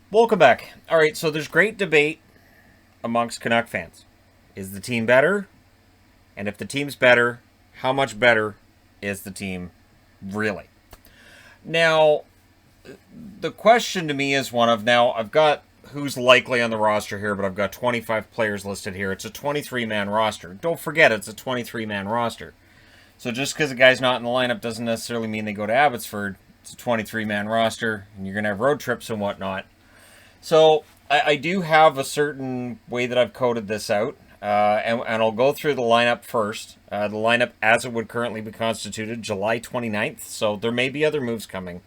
Welcome back. All right, so there's great debate amongst Canuck fans. Is the team better? And if the team's better, how much better is the team really? Now, the question to me is one of, now I've got who's likely on the roster here, but I've got 25 players listed here. It's a 23-man roster. Don't forget, it's a 23-man roster. So just because a guy's not in the lineup doesn't necessarily mean they go to Abbotsford. It's a 23-man roster, and you're going to have road trips and whatnot. So I do have a certain way that I've coded this out, and I'll go through the lineup first. The lineup as it would currently be constituted, July 29th, so there may be other moves coming.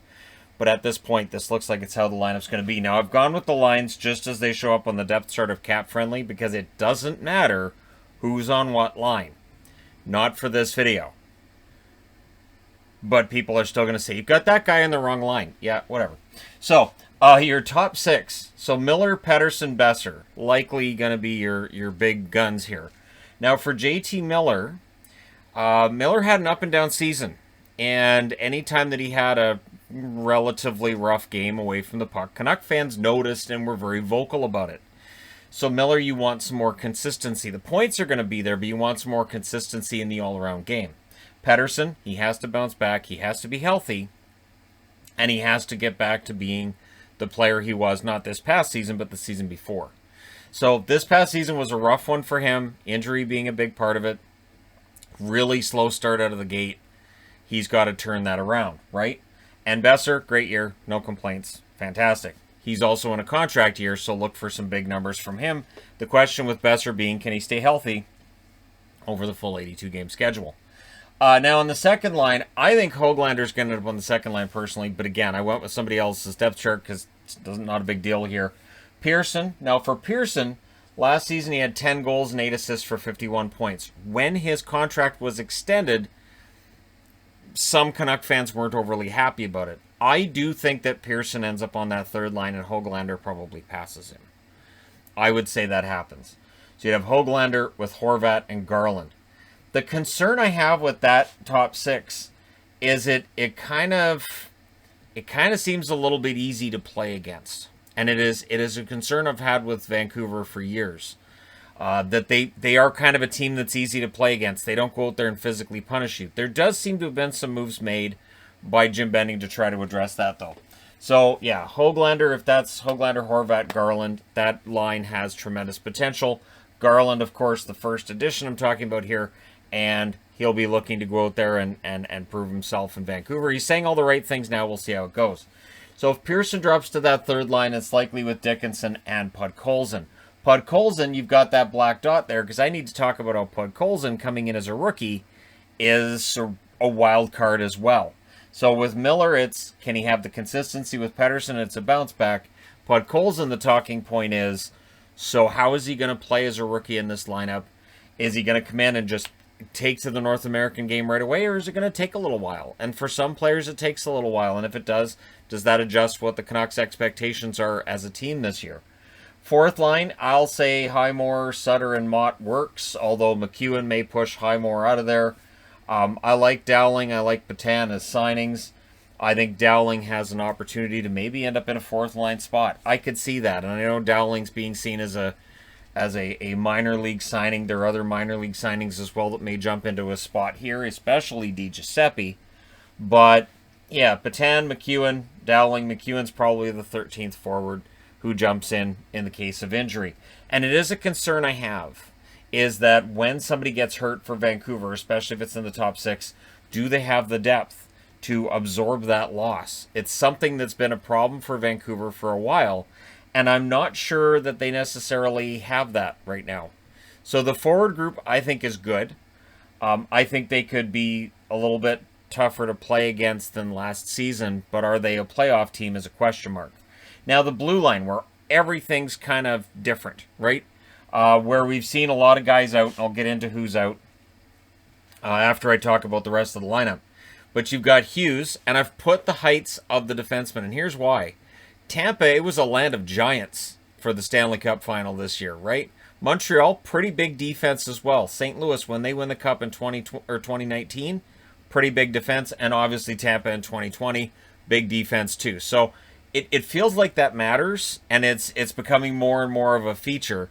But at this point, this looks like it's how the lineup's going to be. Now, I've gone with the lines just as they show up on the depth chart of Cap Friendly because it doesn't matter who's on what line. Not for this video. But people are still going to say, you've got that guy on the wrong line. Yeah, whatever. So, your top six. So, Miller, Pettersson, Besser. Likely going to be your big guns here. Now, for JT Miller, Miller had an up and down season. And anytime that he had a relatively rough game away from the puck, Canuck fans noticed and were very vocal about it. So Miller, you want some more consistency. The points are going to be there, but you want some more consistency in the all-around game. Pettersson, he has to bounce back, he has to be healthy, and he has to get back to being the player he was, not this past season, but the season before. So this past season was a rough one for him, injury being a big part of it. Really slow start out of the gate. He's got to turn that around, right? And Besser, great year, no complaints, fantastic. He's also in a contract year, so look for some big numbers from him. The question with Besser being, can he stay healthy over the full 82-game schedule? Now, on the second line, I think Höglander's going to end up on the second line personally, but again, I went with somebody else's depth chart because it's not a big deal here. Pearson, now for Pearson, last season he had 10 goals and 8 assists for 51 points. When his contract was extended, some Canuck fans weren't overly happy about it. I do think that Pearson ends up on that third line and Höglander probably passes him. I would say that happens. So you have Höglander with Horvat and Garland. The concern I have with that top six is it kind of seems a little bit easy to play against. And it is a concern I've had with Vancouver for years. That they are kind of a team that's easy to play against. They don't go out there and physically punish you. There does seem to have been some moves made by Jim Benning to try to address that, though. So, yeah, Höglander, if that's Höglander, Horvat, Garland, that line has tremendous potential. Garland, of course, the first edition I'm talking about here, and he'll be looking to go out there and prove himself in Vancouver. He's saying all the right things now. We'll see how it goes. So if Pearson drops to that third line, it's likely with Dickinson and Podkolzin. Podkolzin, you've got that black dot there because I need to talk about how Podkolzin coming in as a rookie is a wild card as well. So with Miller, it's can he have the consistency? With Pettersson, it's a bounce back. Podkolzin, the talking point is, so how is he going to play as a rookie in this lineup? Is he going to come in and just take to the North American game right away, or is it going to take a little while? And for some players, it takes a little while. And if it does that adjust what the Canucks' expectations are as a team this year? Fourth line, I'll say Highmore, Sutter, and Mott works, although McEwen may push Highmore out of there. I like Dowling. I like Patan as signings. I think Dowling has an opportunity to maybe end up in a fourth line spot. I could see that, and I know Dowling's being seen as a minor league signing. There are other minor league signings as well that may jump into a spot here, especially Di Giuseppe. But yeah, Patan, McEwen, Dowling. McEwen's probably the 13th forward who jumps in the case of injury. And it is a concern I have, is that when somebody gets hurt for Vancouver, especially if it's in the top six, do they have the depth to absorb that loss? It's something that's been a problem for Vancouver for a while, and I'm not sure that they necessarily have that right now. So the forward group, I think, is good. I think they could be a little bit tougher to play against than last season, but are they a playoff team is a question mark. Now the blue line, where everything's kind of different, right? Where we've seen a lot of guys out, and I'll get into who's out after I talk about the rest of the lineup. But you've got Hughes, and I've put the heights of the defensemen, and here's why. Tampa, it was a land of giants for the Stanley Cup final this year, right? Montreal, pretty big defense as well. St. Louis, when they win the Cup in 2019, pretty big defense. And obviously Tampa in 2020, big defense too. So it feels like that matters, and it's becoming more and more of a feature.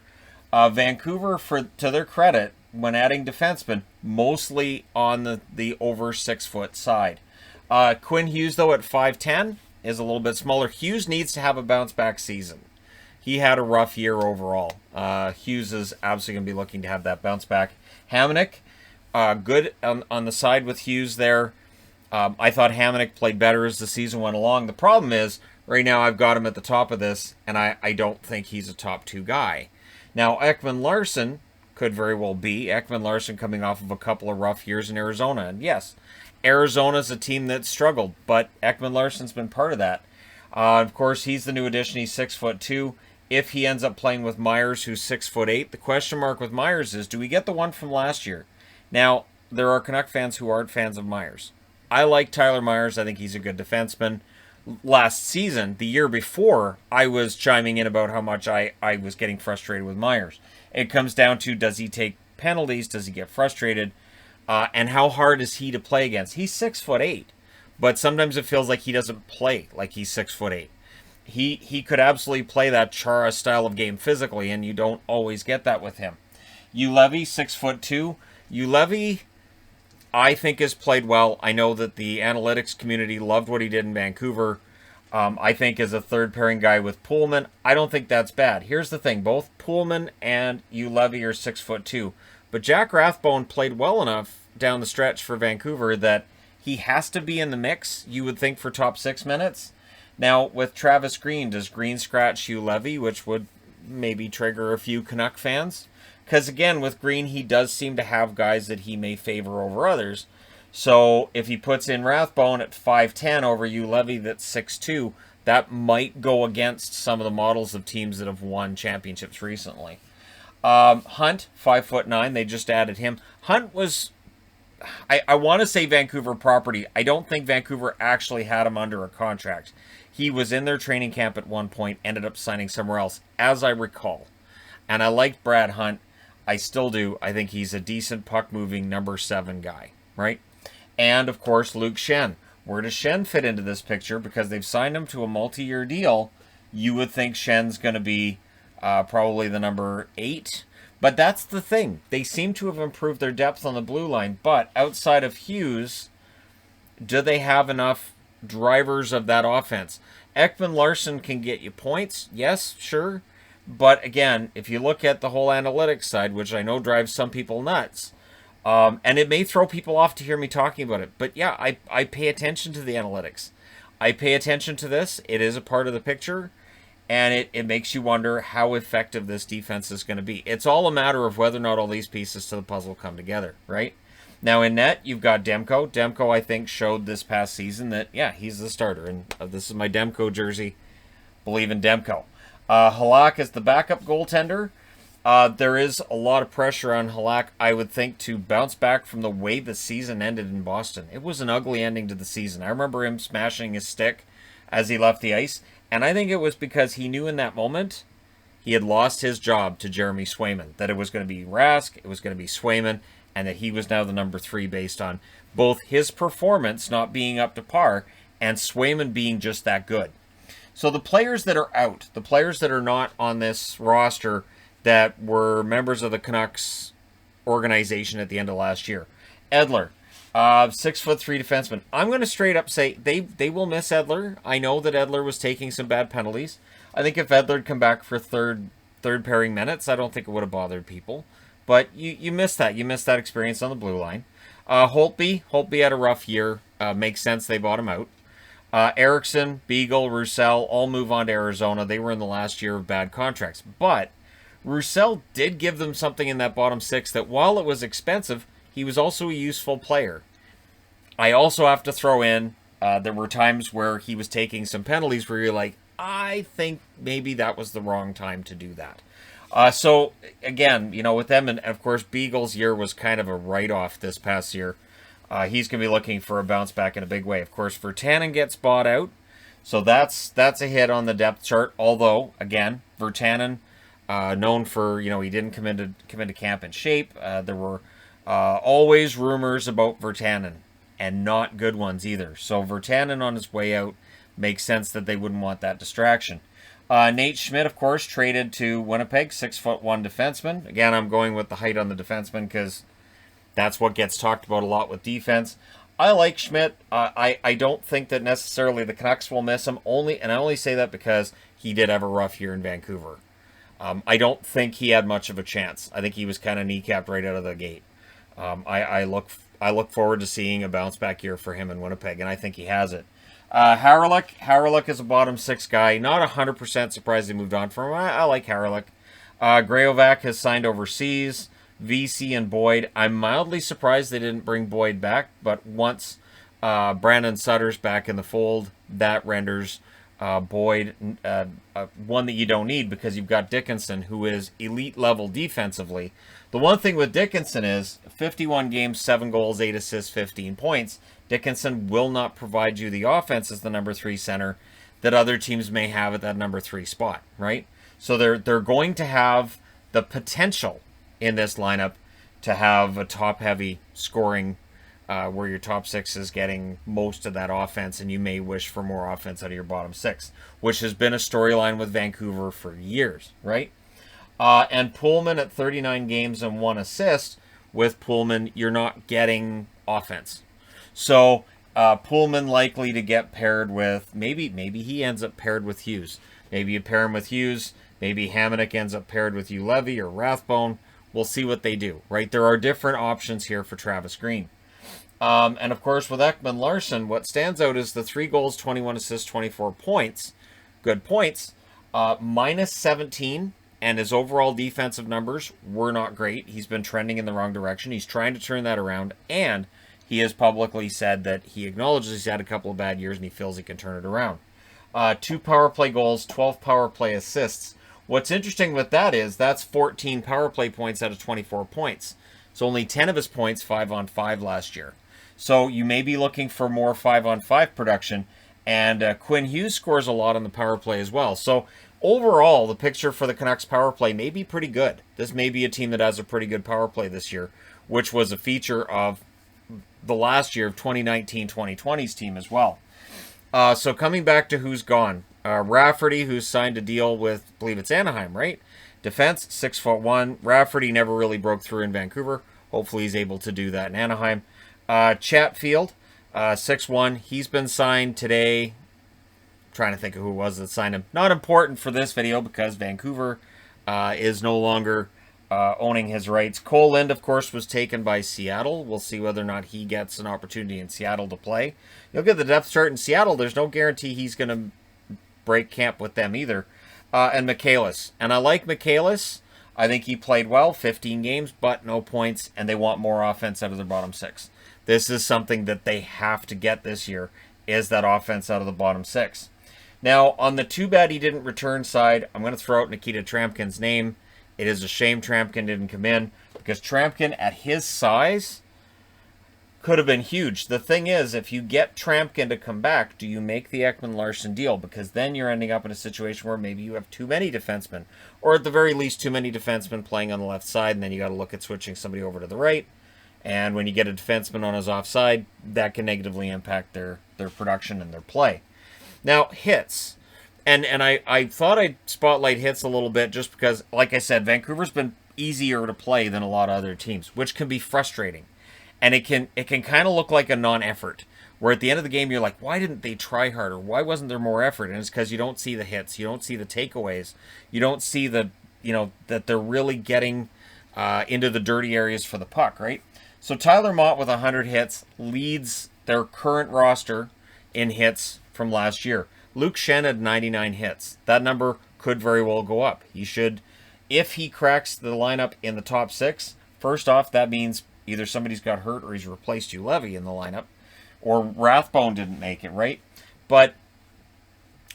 Vancouver, to their credit, when adding defensemen, mostly on the over 6 foot side. Quinn Hughes, though, at 5'10", is a little bit smaller. Hughes needs to have a bounce back season. He had a rough year overall. Hughes is absolutely going to be looking to have that bounce back. Hamonic, good on the side with Hughes there. I thought Hamonic played better as the season went along. The problem is, right now I've got him at the top of this, and I don't think he's a top 2 guy. Now, Ekman Larson could very well be. Ekman Larson coming off of a couple of rough years in Arizona. And yes, Arizona's a team that struggled, but Ekman Larson's been part of that. Of course, he's the new addition. He's 6'2". If he ends up playing with Myers, who's 6'8", the question mark with Myers is, do we get the one from last year? Now, there are Canuck fans who aren't fans of Myers. I like Tyler Myers. I think he's a good defenseman. Last season, the year before, I was chiming in about how much I was getting frustrated with Myers. It comes down to, does he take penalties? Does he get frustrated? And how hard is he to play against? He's 6'8", but sometimes it feels like he doesn't play like he's 6'8". He could absolutely play that Chara style of game physically, and you don't always get that with him. Ulevy, 6'2". Ulevy, I think, has played well. I know that the analytics community loved what he did in Vancouver. I think as a third pairing guy with Pullman, I don't think that's bad. Here's the thing. Both Pullman and Ulevy are 6'2". But Jack Rathbone played well enough down the stretch for Vancouver that he has to be in the mix, you would think, for top 6 minutes. Now, with Travis Green, does Green scratch Ulevy, which would maybe trigger a few Canuck fans? Because, again, with Green, he does seem to have guys that he may favor over others. So, if he puts in Rathbone at 5'10" over Ulevy that's 6'2", that might go against some of the models of teams that have won championships recently. Hunt, 5'9". They just added him. Hunt was, I want to say Vancouver property. I don't think Vancouver actually had him under a contract. He was in their training camp at one point, ended up signing somewhere else, as I recall. And I liked Brad Hunt. I still do. I think he's a decent puck-moving number 7 guy, right? And, of course, Luke Schenn. Where does Schenn fit into this picture? Because they've signed him to a multi-year deal. You would think Schenn's going to be probably the number 8. But that's the thing. They seem to have improved their depth on the blue line. But outside of Hughes, do they have enough drivers of that offense? Ekman Larson can get you points. Yes, sure. But again, if you look at the whole analytics side, which I know drives some people nuts, and it may throw people off to hear me talking about it, but yeah, I pay attention to the analytics. I pay attention to this. It is a part of the picture, and it makes you wonder how effective this defense is going to be. It's all a matter of whether or not all these pieces to the puzzle come together, right? Now, in net, you've got Demko. Demko, I think, showed this past season that, yeah, he's the starter, and this is my Demko jersey. Believe in Demko. Halak is the backup goaltender. There is a lot of pressure on Halak, I would think, to bounce back from the way the season ended in Boston. It was an ugly ending to the season. I remember him smashing his stick as he left the ice, and I think it was because he knew in that moment he had lost his job to Jeremy Swayman, that it was going to be Rask, it was going to be Swayman, and that he was now the number 3 based on both his performance not being up to par and Swayman being just that good. So the players that are out, the players that are not on this roster that were members of the Canucks organization at the end of last year. Edler, 6'3" defenseman. I'm going to straight up say they will miss Edler. I know that Edler was taking some bad penalties. I think if Edler had come back for third pairing minutes, I don't think it would have bothered people. But you miss that. You miss that experience on the blue line. Holtby had a rough year. Makes sense they bought him out. Erickson, Beagle, Roussel all move on to Arizona. They were in the last year of bad contracts. But Roussel did give them something in that bottom 6 that while it was expensive, he was also a useful player. I also have to throw in, there were times where he was taking some penalties where you're like, I think maybe that was the wrong time to do that. So, again, with them, and of course, Beagle's year was kind of a write-off this past year. He's going to be looking for a bounce back in a big way. Of course, Virtanen gets bought out, so that's a hit on the depth chart. Although, again, Virtanen, known for, he didn't come into camp in shape. There were always rumors about Virtanen, and not good ones either. So Virtanen on his way out makes sense that they wouldn't want that distraction. Nate Schmidt, of course, traded to Winnipeg, 6'1" defenseman. Again, I'm going with the height on the defenseman because that's what gets talked about a lot with defense. I like Schmidt. I don't think that necessarily the Canucks will miss him. And I only say that because he did have a rough year in Vancouver. I don't think he had much of a chance. I think he was kind of kneecapped right out of the gate. I look forward to seeing a bounce back year for him in Winnipeg, and I think he has it. Harreluk is a bottom six guy. Not 100% surprised they moved on from him. I like Harreluk. Grayovac has signed overseas. VC and Boyd. I'm mildly surprised they didn't bring Boyd back, but once Brandon Sutter's back in the fold, that renders Boyd one that you don't need because you've got Dickinson, who is elite level defensively. The one thing with Dickinson is 51 games, 7 goals, 8 assists, 15 points. Dickinson will not provide you the offense as the number 3 center that other teams may have at that number 3 spot, right? So they're going to have the potential in this lineup to have a top-heavy scoring where your top 6 is getting most of that offense, and you may wish for more offense out of your bottom 6, which has been a storyline with Vancouver for years, right? And Pullman at 39 games and 1 assist. With Pullman, you're not getting offense. So Pullman likely to get paired with, maybe he ends up paired with Hughes. Maybe you pair him with Hughes. Maybe Hamonic ends up paired with Levy or Rathbone. We'll see what they do, right? There are different options here for Travis Green. And of course, with Ekman Larsson, what stands out is the 3 goals, 21 assists, 24 points. Good points. Minus 17, and his overall defensive numbers were not great. He's been trending in the wrong direction. He's trying to turn that around, and he has publicly said that he acknowledges he's had a couple of bad years and he feels he can turn it around. 2 power play goals, 12 power play assists. What's interesting with that is that's 14 power play points out of 24 points. So only 10 of his points 5-on-5 last year. So you may be looking for more 5-on-5 production. And Quinn Hughes scores a lot on the power play as well. So overall, the picture for the Canucks power play may be pretty good. This may be a team that has a pretty good power play this year, which was a feature of the last year of 2019-2020's team as well. So coming back to who's gone. Rafferty, who's signed a deal with, I believe it's Anaheim, right? Defense, 6'1". Rafferty never really broke through in Vancouver. Hopefully he's able to do that in Anaheim. Chatfield, 6'1". He's been signed today. I'm trying to think of who it was that signed him. Not important for this video because Vancouver is no longer owning his rights. Cole Lind, of course, was taken by Seattle. We'll see whether or not he gets an opportunity in Seattle to play. You'll get the depth chart in Seattle. There's no guarantee he's going to break camp with them either. And Michaelis. And I like Michaelis. I think he played well, 15 games, but no points, and they want more offense out of their bottom 6. This is something that they have to get this year, is that offense out of the bottom 6. Now, on the too bad he didn't return side, I'm going to throw out Nikita Trampkin's name. It is a shame Trampkin didn't come in, because Trampkin, at his size, could have been huge. The thing is, if you get Trampkin to come back, do you make the Ekman Larsson deal? Because then you're ending up in a situation where maybe you have too many defensemen, or at the very least too many defensemen playing on the left side, and then you got to look at switching somebody over to the right. And when you get a defenseman on his offside, that can negatively impact their production and their play. Now, hits. And I thought I'd spotlight hits a little bit just because, like I said, Vancouver's been easier to play than a lot of other teams, which can be frustrating. And it can kind of look like a non-effort, where at the end of the game you're like, why didn't they try harder? Why wasn't there more effort? And it's because you don't see the hits, you don't see the takeaways, you don't see that they're really getting into the dirty areas for the puck, right? So Tyler Mott with 100 hits leads their current roster in hits from last year. Luke Shen had 99 hits. That number could very well go up. He should, if he cracks the lineup in the top 6, first off, that means either somebody's got hurt or he's replaced Levy in the lineup, or Rathbone didn't make it, right? But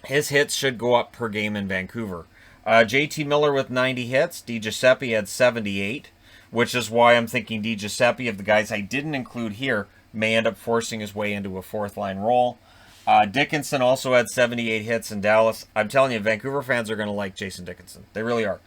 his hits should go up per game in Vancouver. JT Miller with 90 hits. DiGiuseppe had 78, which is why I'm thinking DiGiuseppe, of the guys I didn't include here, may end up forcing his way into a fourth-line role. Dickinson also had 78 hits in Dallas. I'm telling you, Vancouver fans are going to like Jason Dickinson. They really are.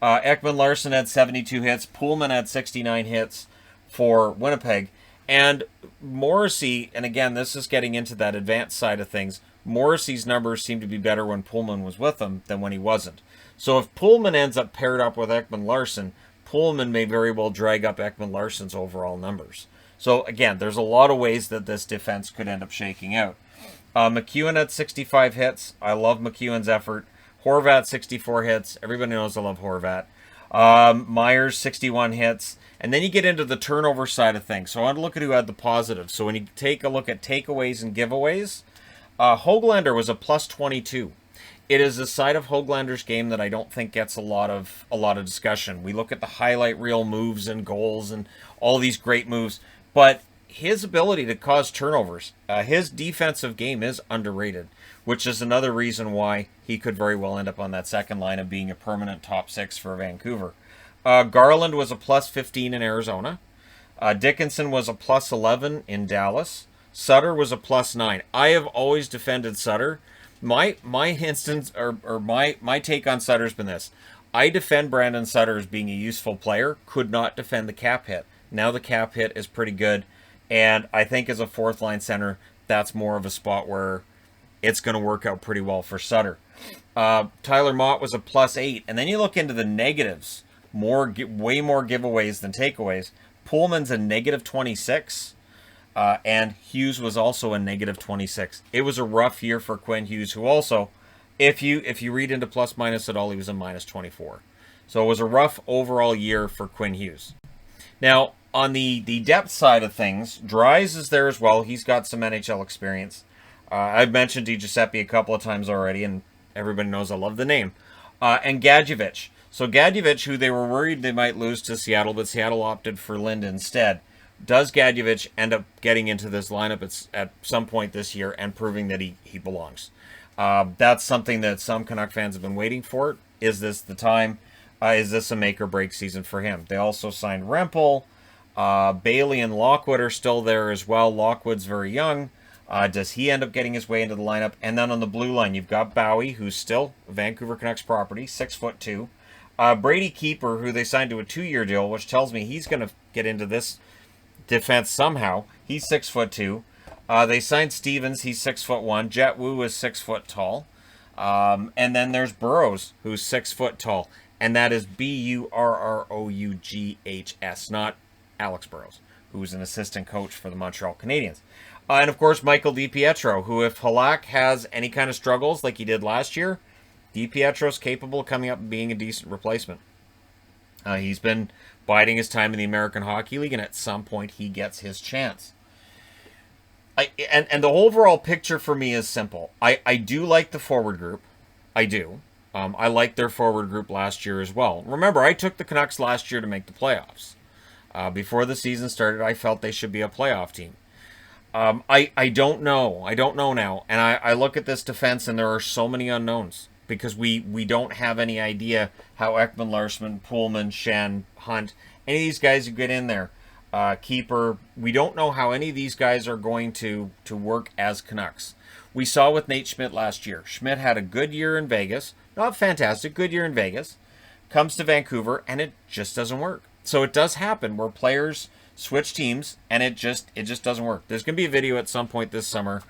Ekman Larsson had 72 hits. Pullman had 69 hits for Winnipeg. And Morrissey, and again, this is getting into that advanced side of things, Morrissey's numbers seem to be better when Pullman was with him than when he wasn't. So if Pullman ends up paired up with Ekman-Larsson, Pullman may very well drag up Ekman-Larsson's overall numbers. So again, there's a lot of ways that this defense could end up shaking out. McEwen had 65 hits. I love McEwen's effort. Horvat, 64 hits. Everybody knows I love Horvat. Myers, 61 hits. And then you get into the turnover side of things. So I want to look at who had the positives. So when you take a look at takeaways and giveaways, Höglander was a plus 22. It is a side of Höglander's game that I don't think gets a lot of discussion. We look at the highlight reel moves and goals and all these great moves, but his ability to cause turnovers, his defensive game is underrated, which is another reason why he could very well end up on that second line of being a permanent top 6 for Vancouver. Garland was a plus 15 in Arizona. Dickinson was a plus 11 in Dallas. Sutter was a plus 9. I have always defended Sutter. My instance or my take on Sutter's been this. I defend Brandon Sutter as being a useful player, could not defend the cap hit. Now the cap hit is pretty good, and I think as a fourth line center, that's more of a spot where it's going to work out pretty well for Sutter. Tyler Mott was a plus 8, and then you look into the negatives, way more giveaways than takeaways. Pullman's a negative 26. And Hughes was also a negative 26. It was a rough year for Quinn Hughes, who also, if you read into plus minus at all, he was a minus 24. So it was a rough overall year for Quinn Hughes. Now, on the depth side of things, Dries is there as well. He's got some NHL experience. I've mentioned DiGiuseppe a couple of times already, and everybody knows I love the name. And Gadjevich. So Gadjevich, who they were worried they might lose to Seattle, but Seattle opted for Lind instead. Does Gadjevich end up getting into this lineup at some point this year and proving that he belongs? That's something that some Canuck fans have been waiting for. Is this the time? Is this a make-or-break season for him? They also signed Rempel. Bailey and Lockwood are still there as well. Lockwood's very young. Does he end up getting his way into the lineup? And then on the blue line, you've got Bowie, who's still Vancouver Canucks property, 6'2". Brady Keeper, who they signed to a 2-year deal, which tells me he's going to get into this defense somehow. He's 6'2". They signed Stevens. He's 6'1". Jet Wu is 6 foot tall. And then there's Burrows, who's 6 foot tall. And that is Burroughs, not Alex Burrows, who's an assistant coach for the Montreal Canadiens. And of course, Michael DiPietro, who if Halak has any kind of struggles like he did last year, DiPietro's capable of coming up and being a decent replacement. He's been biding his time in the American Hockey League, and at some point he gets his chance. And the overall picture for me is simple. I do like the forward group. I do. I liked their forward group last year as well. Remember, I took the Canucks last year to make the playoffs. Before the season started, I felt they should be a playoff team. I don't know. I don't know now. And I look at this defense, and there are so many unknowns, because we don't have any idea how Ekman-Larsson, Pullman, Schenn, Hunt, any of these guys who get in there, Keeper, we don't know how any of these guys are going to work as Canucks. We saw with Nate Schmidt last year. Schmidt had a good year in Vegas. Not fantastic, good year in Vegas. Comes to Vancouver, and it just doesn't work. So it does happen where players switch teams, and it just doesn't work. There's going to be a video at some point this summer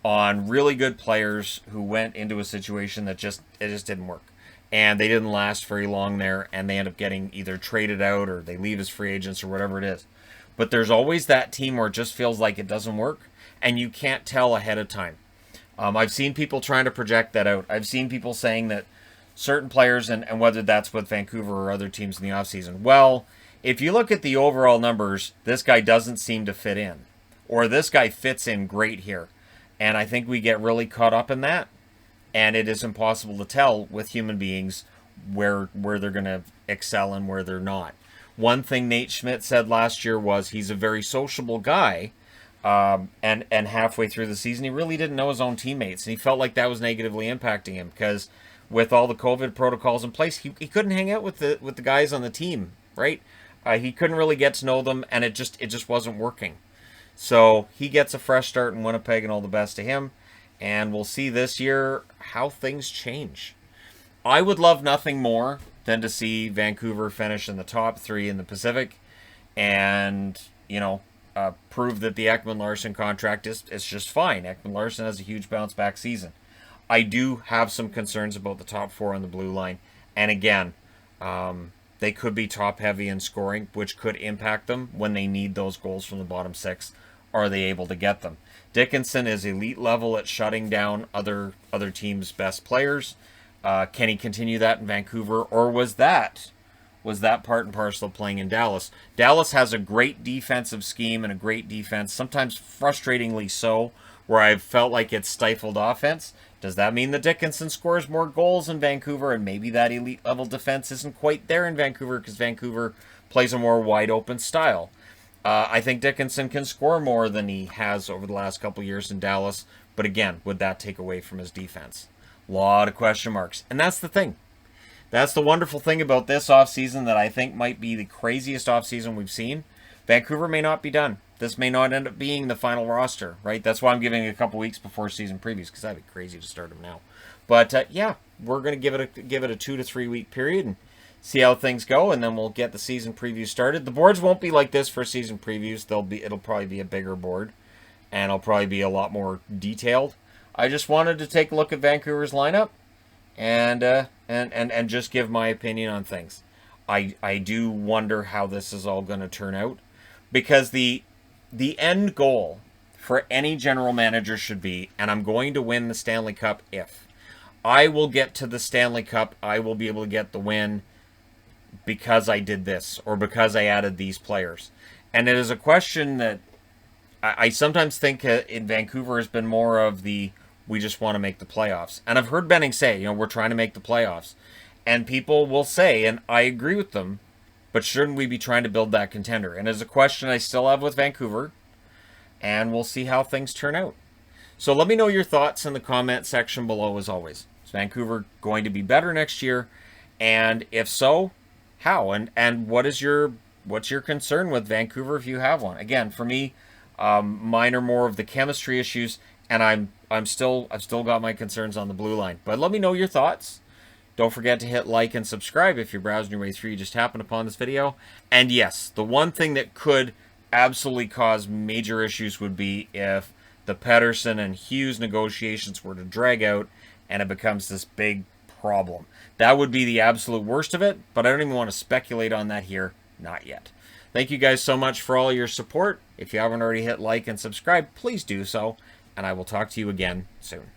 on really good players who went into a situation that just didn't work. And they didn't last very long there, and they end up getting either traded out or they leave as free agents or whatever it is. But there's always that team where it just feels like it doesn't work, and you can't tell ahead of time. I've seen people trying to project that out. I've seen people saying that certain players, and whether that's with Vancouver or other teams in the offseason, well, if you look at the overall numbers, this guy doesn't seem to fit in. Or this guy fits in great here. And I think we get really caught up in that. And it is impossible to tell with human beings where they're going to excel and where they're not. One thing Nate Schmidt said last year was he's a very sociable guy. And halfway through the season, he really didn't know his own teammates. And he felt like that was negatively impacting him because with all the COVID protocols in place, he couldn't hang out with the guys on the team, right? He couldn't really get to know them, and it just wasn't working. So he gets a fresh start in Winnipeg, and all the best to him. And we'll see this year how things change. I would love nothing more than to see Vancouver finish in the top 3 in the Pacific. And, prove that the Ekman-Larsson contract is just fine. Ekman-Larsson has a huge bounce-back season. I do have some concerns about the top four on the blue line. And again, they could be top-heavy in scoring, which could impact them when they need those goals from the bottom six. Are they able to get them? Dickinson is elite level at shutting down other teams' best players. Can he continue that in Vancouver, or was that part and parcel of playing in Dallas? Dallas has a great defensive scheme and a great defense, sometimes frustratingly so, where I've felt like it's stifled offense. Does that mean that Dickinson scores more goals in Vancouver, and maybe that elite level defense isn't quite there in Vancouver because Vancouver plays a more wide open style? I think Dickinson can score more than he has over the last couple years in Dallas, but again, would that take away from his defense? A lot of question marks, and that's the thing. That's the wonderful thing about this offseason that I think might be the craziest offseason we've seen. Vancouver may not be done. This may not end up being the final roster, right? That's why I'm giving it a couple weeks before season previews, because that'd be crazy to start them now. But yeah, we're going to give it a 2 to 3 week period and see how things go, and then we'll get the season previews started. The boards won't be like this for season previews. It'll probably be a bigger board, and it'll probably be a lot more detailed. I just wanted to take a look at Vancouver's lineup and just give my opinion on things. I do wonder how this is all going to turn out, because the end goal for any general manager should be, and I'm going to win the Stanley Cup if I will get to the Stanley Cup, I will be able to get the win because I did this or because I added these players. And it is a question that I sometimes think in Vancouver has been more of the, we just want to make the playoffs. And I've heard Benning say, we're trying to make the playoffs. And people will say, and I agree with them, but shouldn't we be trying to build that contender? And it's a question I still have with Vancouver, and we'll see how things turn out. So let me know your thoughts in the comment section below as always. Is Vancouver going to be better next year? And if so, how? And what's your concern with Vancouver if you have one? Again, for me, mine are more of the chemistry issues, and I've still got my concerns on the blue line. But let me know your thoughts. Don't forget to hit like and subscribe if you're browsing your way through, you just happened upon this video. And yes, the one thing that could absolutely cause major issues would be if the Pettersson and Hughes negotiations were to drag out and it becomes this big problem. That would be the absolute worst of it, but I don't even want to speculate on that here. Not yet. Thank you guys so much for all your support. If you haven't already hit like and subscribe, please do so, and I will talk to you again soon.